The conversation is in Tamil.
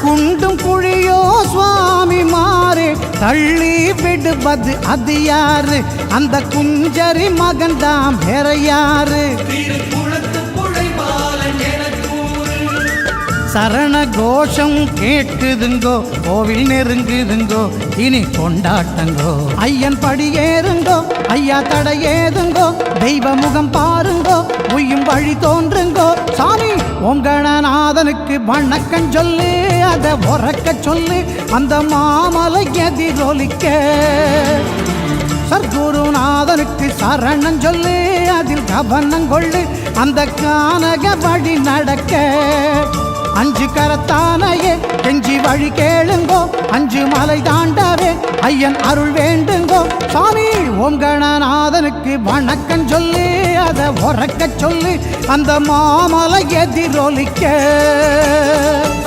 குண்டும் குழியோ சுவாமி மாறு தள்ளி விடுவது அது யாரு? அந்த குஞ்சரி மகன்தாம் வேற யாரு? சரண கோஷம் கேட்குதுங்கோ, கோவில் நெருங்குதுங்கோ, இனி கொண்டாட்டங்கோ. ஐயன் படியேறுங்கோ, ஐயா தடையேதுங்கோ, தெய்வ முகம் பாருங்கோ, உய்யும் வழி தோன்றுங்கோ. சாமி ஓங்கணநாதனுக்கு வணக்கம் சொல்லு, அதை உறக்க சொல்லு, அந்த மாமலை எதிரொலிக்க. சர்க்குருநாதனுக்கு சரணம் சொல்லு, அதில் கவனம் கொள்ளு, அந்த கானக வழி நடக்க. அஞ்சு கரத்தானையே கெஞ்சி வழி கேளுங்கோ, அஞ்சு மலை தாண்டவே ஐயன் அருள் வேண்டுங்கோ. சாமி ஓங்கணநாதனுக்கு வணக்கம் சொல்லு, அதை உறக்க சொல்லு, அந்த மாமலை எதிரொலிக்க.